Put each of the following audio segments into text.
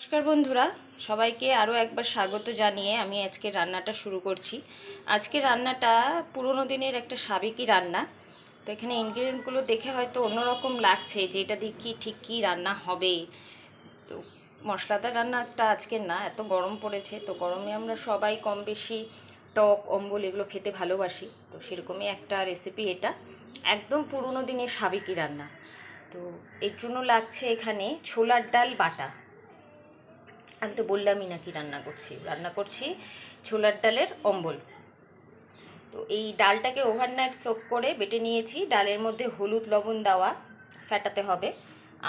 নমস্কার বন্ধুরা, সবাইকে আরও একবার স্বাগত জানিয়ে আমি আজকে রান্নাটা শুরু করছি। আজকে রান্নাটা পুরোনো দিনের একটা সাবেকি রান্না। তো এখানে ইনগ্রিডিয়েন্টসগুলো দেখে হয়তো অন্যরকম লাগছে যে এটা দিয়ে কি ঠিক কী রান্না হবে। তো মশলাদার রান্নাটা আজকের না, এত গরম পড়েছে, তো গরমে আমরা সবাই কম বেশি টক অম্বল এগুলো খেতে ভালোবাসি। তো সেরকমই একটা রেসিপি এটা, একদম পুরোনো দিনের সাবেকি রান্না। তো এর জন্য লাগছে এখানে ছোলার ডাল বাটা। আমি তো বললামই না কি রান্না করছি ছোলার ডালের অম্বল। তো এই ডালটাকে ওভারনাইট সোক করে বেটে নিয়েছি। ডালের মধ্যে হলুদ লবণ দেওয়া, ফেটাতে হবে।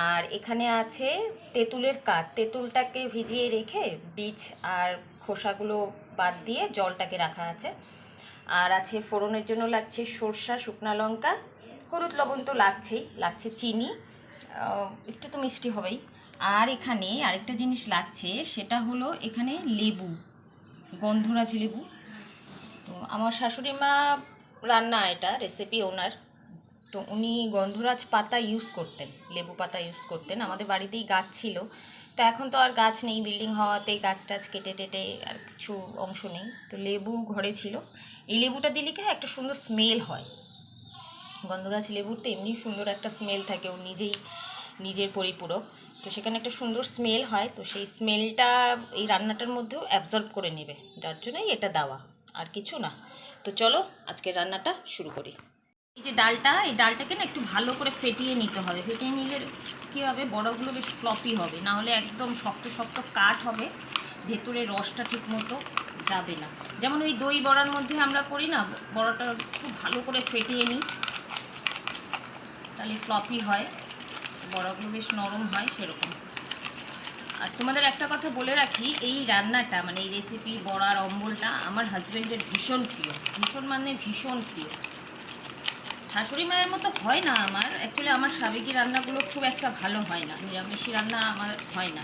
আর এখানে আছে তেঁতুলের কাঠ, তেঁতুলটাকে ভিজিয়ে রেখে বীজ আর খোসাগুলো বাদ দিয়ে জলটাকে রাখা আছে। আর আছে ফোড়নের জন্য লাগছে সরষা, শুকনো লঙ্কা, হলুদ লবণ তো লাগছেই, লাগছে চিনি, একটু তো মিষ্টি হবেই। আর এখানে আরেকটা জিনিস লাগছে, সেটা হলো এখানে লেবু, গন্ধরাজ লেবু। তো আমার শাশুড়ি মা রান্না, এটা রেসিপি ওনার। তো উনি গন্ধরাজ পাতা ইউজ করতেন, লেবু পাতা ইউজ করতেন। আমাদের বাড়িতেই গাছ ছিল, তো এখন তো আর গাছ নেই, বিল্ডিং হওয়াতে গাছ টাছ কেটে টেটে আর কিছু অংশ নেই। তো লেবু ঘরে ছিল, এই লেবুটা দিলে কি একটা সুন্দর স্মেল হয়। গন্ধরাজ লেবুর তো এমনি সুন্দর একটা স্মেল থাকে, ও নিজের পরিপূরক। তো সেখানে একটা সুন্দর স্মেল হয়, তো সেই স্মেলটা এই রান্নাটার মধ্যেও অ্যাবজর্ব করে নেবে, যার জন্যই এটা দেওয়া, আর কিছু না। তো চলো আজকে রান্নাটা শুরু করি। এই যে ডালটা, এই ডালটাকে না একটু ভালো করে ফেটিয়ে নিতে হবে। ফেটিয়ে নিলে কী হবে, বড়াগুলো বেশ ফ্লপি হবে, না হলে একদম শক্ত শক্ত কাঠ হবে, ভেতরে রসটা ঠিক মতো যাবে না। যেমন ওই দই বড়ার মধ্যে আমরা করি না, বড়াটা খুব ভালো করে ফেটিয়ে নিই, তাহলে ফ্লপি হয়, বড়াগুলো বেশ নরম হয়, সেরকম। আর তোমাদের একটা কথা বলে রাখি, এই রান্নাটা মানে এই রেসিপি বড়ার অম্বলটা আমার হাজব্যান্ডের ভীষণ প্রিয়, ভীষণ মানে ভীষণ প্রিয়। শাশুড়ি মায়ের মতো হয় না আমার, অ্যাকচুয়ালি আমার সাবেকি রান্নাগুলো খুব একটা ভালো হয় না, নিরামিষি রান্না আমার হয় না।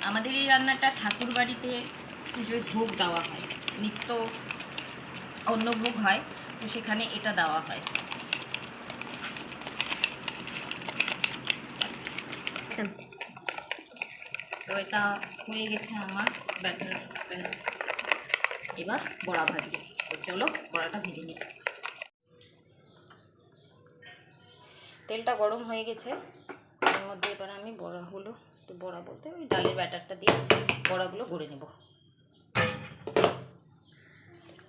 আমাদের এই রান্নাটা ঠাকুর বাড়িতে পুজোয় ভোগ দেওয়া হয়, নিত্য অন্য ভোগ হয়, তো সেখানে এটা দেওয়া হয়। তো এটা হয়ে গেছে আমার ব্যাটার। এবার বড়া ভাজবো, তো চলো বড়াটা ভেজে নিই। তেলটা গরম হয়ে গেছে, এর মধ্যে এবার আমি বড়াগুলো, তো বড়া বলতে ওই ডালের ব্যাটারটা দিয়ে বড়াগুলো গড়ে নেব।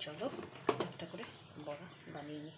চলো একটা করে বড়া বানিয়ে নিই।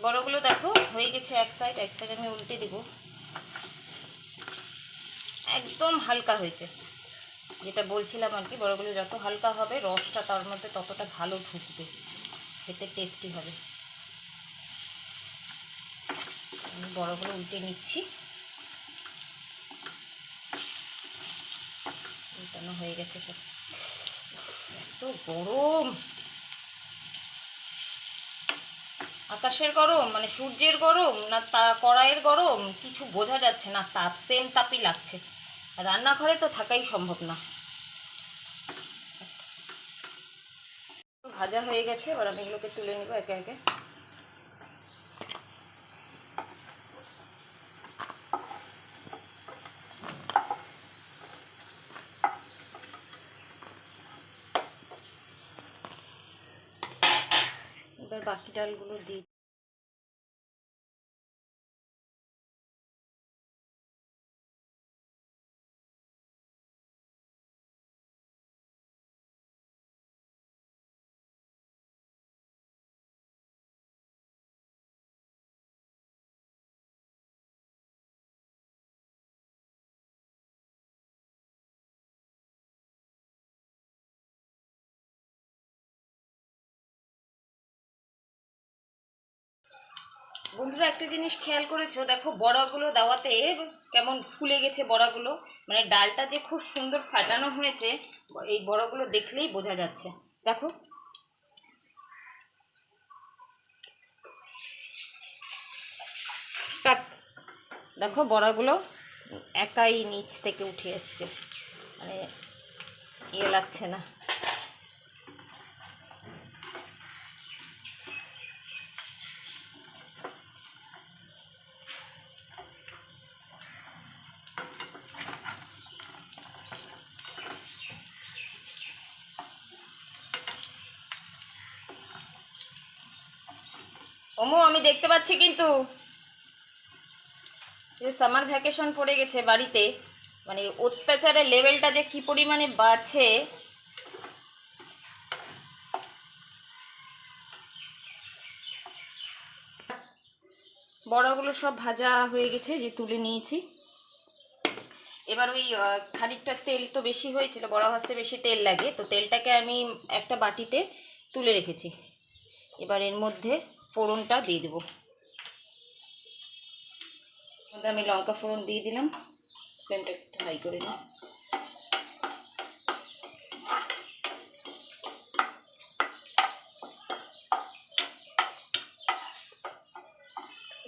বড়াগুলো দেখো হয়ে গেছে, এক সাইড আমি উল্টে দেব। একদম হালকা হয়েছে, যেটা বলছিলাম আর কি, বড়াগুলো যত হালকা হবে রসটা তার মধ্যে ততটা ভালো ঢুকবে, খেতে টেস্টি হবে। আমি বড়াগুলো উল্টে নিচ্ছি। উল্টানো হয়ে গেছে সব। এত গরম, আকাশের গরম মানে সূর্যের গরম না কড়াইয়ের গরম, কিছু বোঝা যাচ্ছে না, তাপ সেম তাপই লাগছে। রান্নাঘরে তো থাকাই সম্ভব না। ভাজা হয়ে গেছে, এবার আমি এগুলোকে তুলে নিব একে একে। এবার বাকি ডালগুলো দিই। বন্ধুরা একটা জিনিস খেয়াল করেছো, দেখো বড়াগুলো দেওয়াতে কেমন ফুলে গেছে বড়াগুলো, মানে ডালটা যে খুব সুন্দর ফাটানো হয়েছে এই বড়াগুলো দেখলেই বোঝা যাচ্ছে। দেখো দেখো বড়াগুলো একাই নিচ থেকে উঠে এসছে, মানে ইয়ে লাগছে না। ওমো আমি দেখতে পাচ্ছি কিন্তু যে সামার ভ্যাকেশন পড়ে গেছে বাড়িতে, মানে অত্যাচারের লেভেলটা যে কি পরিমাণে বাড়ছে। বড়াগুলো সব ভাজা হয়ে গেছে, যে তুলে নিয়েছি। এবার ওই খানিকটা তেল তো বেশি হয়েছিল, বড়া ভাজতে বেশি তেল লাগে, তো তেলটাকে আমি একটা বাটিতে তুলে রেখেছি। এবার এর মধ্যে ফোড়নটা দিয়ে দেবো। আমি লঙ্কা ফোড়ন দিয়ে দিলাম, ফ্লেমটা একটু হাই করে নিই।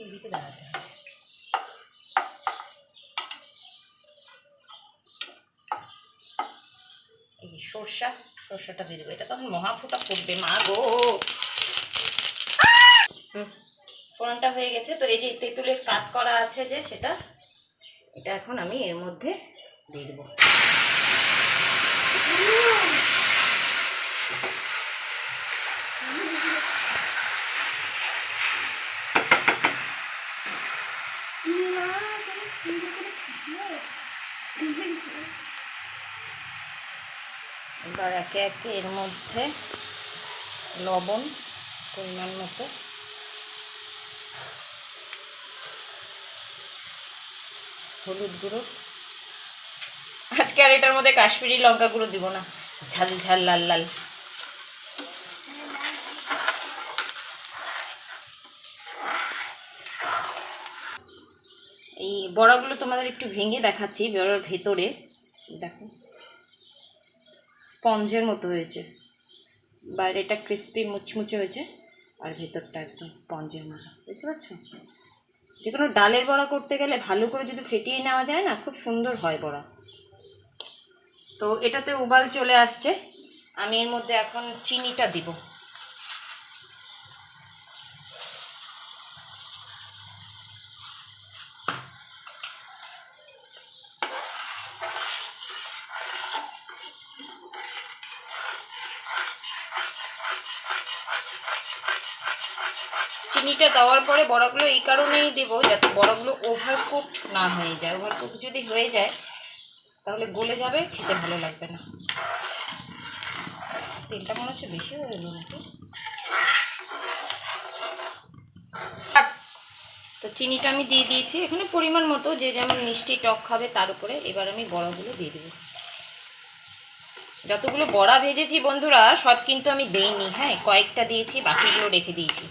এইদিকে দাঁড়াতে হবে। এই সর্ষাটা দিয়ে দেবো, এটা তখন মহাফোটা ফুটবে মা গো। ফোড়নটা হয়ে গেছে, তো এই যে তেঁতুলের কাত করা আছে যে সেটা, এটা এখন আমি এর মধ্যে দিয়ে দেবো। এবার একে একে এর মধ্যে লবণ পরিমাণ মতো, হলুদ গুঁড়ো, আজকে আর এটার মধ্যে কাশ্মীরি লঙ্কা গুঁড়ো দিব না, ঝাল ঝাল লাল লাল। এই বড়াগুলো তোমাদের একটু ভেঙে দেখাচ্ছি, বড়ার ভেতরে দেখো স্পঞ্জের মতো হয়েছে, বাইরেটা ক্রিস্পি মুচমুচে হয়েছে আর ভেতরটা একদম স্পঞ্জের মতো, বুঝতে পারছো? যে কোনো ডালের বড়া করতে গেলে ভালো করে যদি ফেটিয়ে নেওয়া যায় না, খুব সুন্দর হয় বড়া। তো এটাতে উবাল চলে আসছে, আমি এর মধ্যে এখন চিনিটা দিব। চিনিটা দেওয়ার পরে বড়াগুলো এই কারণেই দেবো যাতে বড়াগুলো ওভারকুকড না হয়ে যায়। ওভারকুক যদি হয়ে যায় তাহলে গলে যাবে, খেতে ভালো লাগবে না। তেলটা মনে হচ্ছে বেশি হয়ে গেল নাকি। তো চিনিটা আমি দিয়ে দিয়েছি, এখানে পরিমাণ মতো, যে যেমন মিষ্টি টক খাবে তার উপরে। এবার আমি বড়াগুলো দিয়ে দেবো। যতগুলো বড়া ভেজেছি বন্ধুরা সব কিন্তু আমি দেইনি, হ্যাঁ কয়েকটা দিয়েছি, বাকিগুলো রেখে দিয়েছি।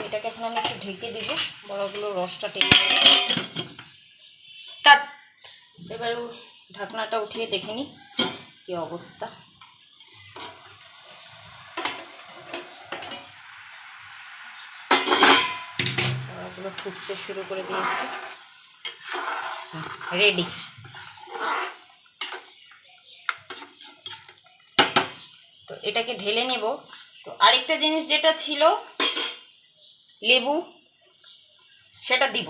এটাকে এখন আমি একটু ঢেকে দিব, বড়াগুলো রসটা টেনে নেব। এবার ঢাকনাটা উঠিয়ে দেখে নিই কি অবস্থা। বড়াগুলো ফুটতে শুরু করে দিয়েছি, রেডি। তো এটাকে ঢেলে নেব। তো আরেকটা জিনিস যেটা ছিল লেবু, সেটা দিব,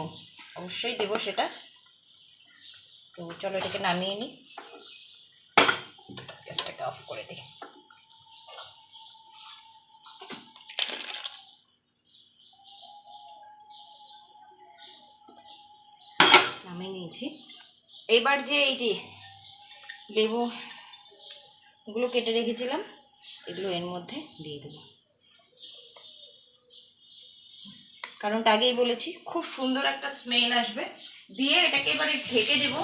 অবশ্যই দেব সেটা। তো চলো এটাকে নামিয়ে নিই, গ্যাসটাকে অফ করে দিই। নামিয়ে নিয়েছি। এবার যে এই যে লেবুগুলো কেটে রেখেছিলাম এগুলো এর মধ্যে দিয়ে দেবো। কারণটা আগেই বলেছি, খুব সুন্দর একটা স্মেল আসবে। দিয়ে এটাকে এবারে ঢেকে দেবো।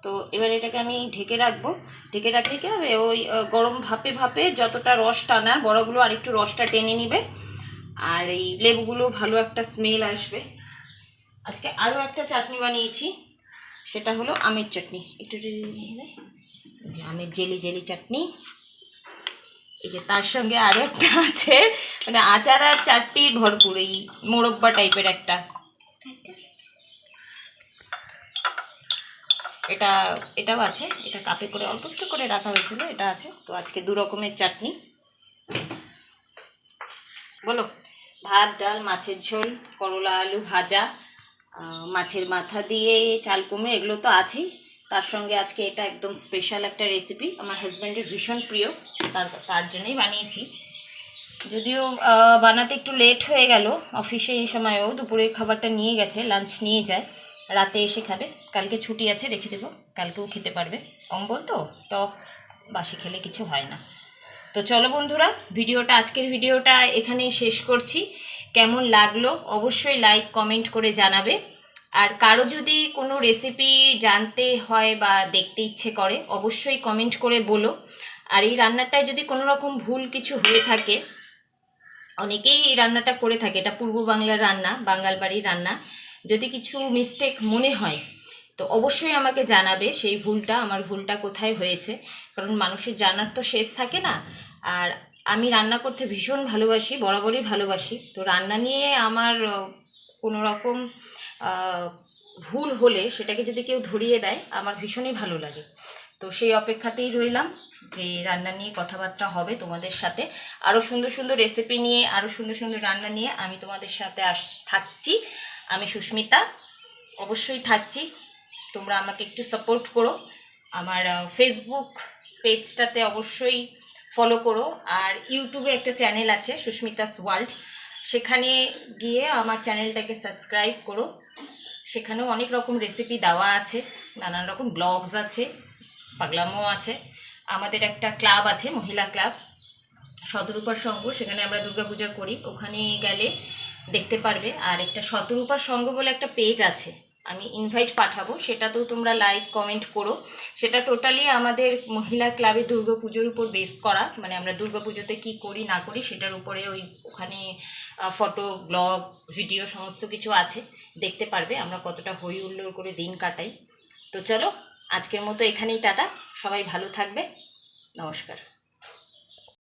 তো এবার এটাকে আমি ঢেকে রাখবো। ঢেকে রাখলে কি হবে, ওই গরম ভাপে ভাপে যতটা রস টানার, বড়গুলো আর একটু রসটা টেনে নিবে, আর এই লেবুগুলো ভালো একটা স্মেল আসবে। আজকে আরও একটা চাটনি বানিয়েছি, সেটা হলো আমের চাটনি। একটু যে আমের জেলি জেলি চাটনি। এই যে তার সঙ্গে আরও একটা আছে, মানে আচার আর চাটনির ভরপুর, এই মোরব্বা টাইপের একটা। এটাও আছে, এটা কাপে করে অল্প একটু করে রাখা হয়েছিল, এটা আছে। তো আজকে 2 রকমের চাটনি। বলো, ভাত, ডাল, মাছের ঝোল, করলা আলু ভাজা, মাছের মাথা দিয়ে চাল কুমড়ো, এগুলো তো আছেই। তার সঙ্গে আজকে এটা একদম স্পেশাল একটা রেসিপি, আমার হাজব্যান্ডের ভীষণ প্রিয়, তার জন্যই বানিয়েছি। যদিও বানাতে একটু লেট হয়ে গেল, অফিসে এই সময়ও দুপুরের খাবারটা নিয়ে গেছে, লাঞ্চ নিয়ে যায়, রাতে এসে খাবে। কালকে ছুটি আছে, রেখে দেবো, কালকেও খেতে পারবে। অম্বল তো টক বাসি খেলে কিছু হয় না। তো চলো বন্ধুরা, আজকের ভিডিওটা এখানেই শেষ করছি। কেমন লাগলো অবশ্যই লাইক কমেন্ট করে জানাবে। আর কারো যদি কোনো রেসিপি জানতে হয় বা দেখতে ইচ্ছে করে, অবশ্যই কমেন্ট করে বলো। আর এই রান্নাটায় যদি কোনো রকম ভুল কিছু হয়ে থাকে, অনেকেই এই রান্নাটা করে থাকে, এটা পূর্ব বাংলার রান্না, বাঙাল বাড়ির রান্না, যদি কিছু মিস্টেক মনে হয় তো অবশ্যই আমাকে জানাবে সেই ভুলটা, আমার ভুলটা কোথায় হয়েছে। কারণ মানুষের জানার তো শেষ থাকে না। আর আমি রান্না করতে ভীষণ ভালোবাসি, বরাবরই ভালোবাসি। তো রান্না নিয়ে আমার কোনো রকম ভুল হলে সেটাকে যদি কেউ ধরিয়ে দেয়, আমার ভীষণই ভালো লাগে। তো সেই অপেক্ষাতেই রইলাম যে রান্না নিয়ে কথাবার্তা হবে তোমাদের সাথে। আরও সুন্দর সুন্দর রেসিপি নিয়ে, আরও সুন্দর সুন্দর রান্না নিয়ে আমি তোমাদের সাথে থাকছি। আমি সুস্মিতা, অবশ্যই থাকছি। তোমরা আমাকে একটু সাপোর্ট করো, আমার ফেসবুক পেজটাতে অবশ্যই ফলো করো, আর ইউটিউবে একটা চ্যানেল আছে সুস্মিতাস ওয়ার্ল্ড, সেখানে গিয়ে আমার চ্যানেলটাকে সাবস্ক্রাইব করো। সেখানেও অনেক রকম রেসিপি দেওয়া আছে, নানান রকম ব্লগস আছে, পাগলামো আছে। আমাদের একটা ক্লাব আছে, মহিলা ক্লাব, শতরূপার সংঘ, সেখানে আমরা দুর্গাপূজা করি, ওখানে গেলে দেখতে পারবে। আর একটা শতরূপার সংঘ বলে একটা পেজ আছে, আমি ইনভাইট পাঠাবো, সেটাতেও তোমরা লাইক কমেন্ট করো। সেটা টোটালি আমাদের মহিলা ক্লাবে দুর্গাপুজোর উপর বেস করা, মানে আমরা দুর্গাপুজোতে কী করি না করি সেটার উপরে ওখানে ফটো, ব্লগ, ভিডিও সমস্ত কিছু আছে, দেখতে পারবে আমরা কতটা হই হুল্লোড় করে দিন কাটাই। তো চলো, আজকের মতো এখানেই টাটা, সবাই ভালো থাকবে, নমস্কার।